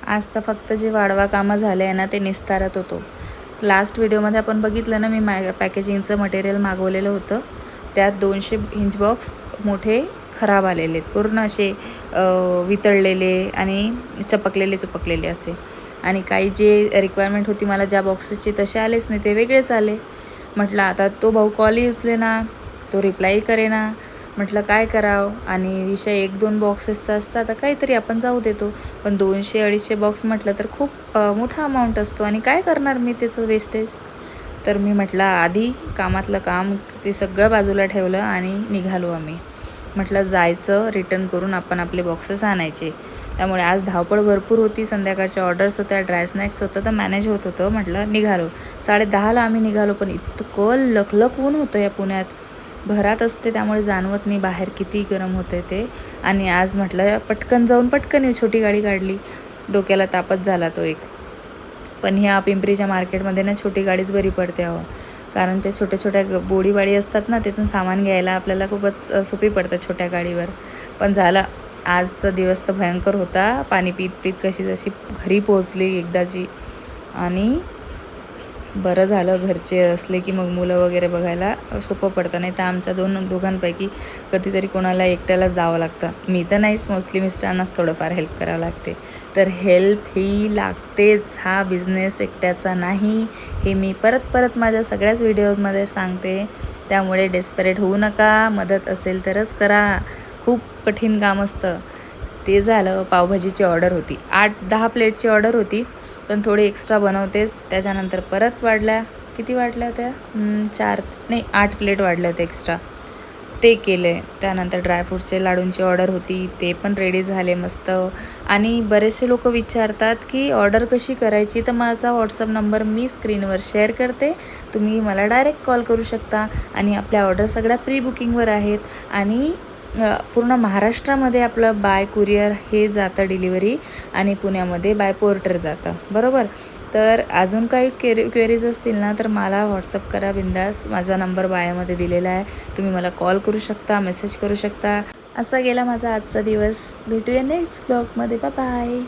आज तर फक्त जे वाढवा कामं झाले आहे ना ते निस्तारत होतो. लास्ट व्हिडिओमध्ये आपण बघितलं ना, मी पॅकेजिंगचं मटेरियल मागवलेलं होतं. त्यात 200 इंच बॉक्स मोठे खराब आलेले आहेत, पूर्ण असे वितळलेले आणि चपकलेले असे. आणि काही जे रिक्वायरमेंट होती मला ज्या बॉक्सची तसे आलेच नाही, ते वेगळेच आले. म्हटलं आता तो भाऊ कॉलही उचलेना, तो रिप्लाय करेना. म्हटलं काय करावं, आणि विषय 1-2 बॉक्सेसचा असता तर काहीतरी आपण जाऊ देतो, पण 200-250 बॉक्स म्हटलं तर खूप मोठा अमाऊंट असतो आणि काय करणार मी त्याचं वेस्टेज. तर मी म्हटलं आधी कामातलं काम ते सगळं बाजूला ठेवलं आणि निघालो आम्ही. म्हटलं जायचं, रिटर्न करून आपण आपले बॉक्सेस आणायचे. त्यामुळे आज धावपळ भरपूर होती, संध्याकाळच्या ऑर्डर्स होत्या, ड्राय स्नॅक्स होतं, तर मॅनेज होत होतं. म्हटलं निघालो. 10:30ला आम्ही निघालो, पण इतकं लखलख ऊन होतं या पुण्यात. घरात असते त्यामुळे जाणवत नाही बाहेर किती गरम होते ते. आणि आज म्हटलं पटकन जाऊन पटकन येऊ, छोटी गाडी काढली. डोक्याला तापच झाला तो एक. पण ह्या पिंपरीच्या मार्केटमध्ये ना छोटी गाडीच बरी पडते अहो, कारण ते छोट्या बोडीवाडी असतात ना, तिथून सामान घ्यायला आपल्याला खूपच सोपी पडतं छोट्या गाडीवर. पण झालं, आजचा दिवस तर भयंकर होता. पाणी पीत कशी जशी घरी पोहोचली एकदाची. आणि बरं झालं घरचे असले की मग मुलं वगैरे बघायला सोपं पडतं, नाही तर आमच्या दोघांपैकी कधीतरी कोणाला एकट्याला जावं लागतं. मी तर नाहीच, मोस्टली मिस्टरांनाच थोडंफार हेल्प करावं लागते. तर हेल्प ही लागतेच, हा बिझनेस एकट्याचा नाही, हे मी परत माझ्या सगळ्याच व्हिडिओजमध्ये सांगते. त्यामुळे डेस्परेट होऊ नका, मदत असेल तरच करा. खूप कठीण काम असतं. ते झालं. पावभाजीची ऑर्डर होती, 8-10 प्लेटची ऑर्डर होती, पण थोडी एक्स्ट्रा बनवतेच. त्याच्यानंतर परत वाढल्या, किती वाढल्या होत्या, 8 प्लेट वाढल्या होत्या एक्स्ट्रा, ते केले. त्यानंतर ड्रायफ्रूट्सचे लाडूंची ऑर्डर होती, ते पण रेडी झाले मस्त. आणि बरेचसे लोक विचारतात की ऑर्डर कशी करायची, तर माझा व्हॉट्सअप नंबर मी स्क्रीनवर शेअर करते, तुम्ही मला डायरेक्ट कॉल करू शकता. आणि आपल्या ऑर्डर सगळ्या प्री बुकिंगवर आहेत. आणि पूर्ण महाराष्ट्रामध्ये आपलं बाय कुरिअर हे जातं डिलिव्हरी, आणि पुण्यामध्ये बाय पोर्टर जातं, बरोबर. तर अजून काही क्वेरीज असतील ना, तर मला व्हॉट्सअप करा बिंदास. माझा नंबर बायोमध्ये दिलेला आहे, तुम्ही मला कॉल करू शकता, मेसेज करू शकता. असा गेला माझा आजचा दिवस. भेटूया नेक्स्ट ब्लॉगमध्ये. बाय.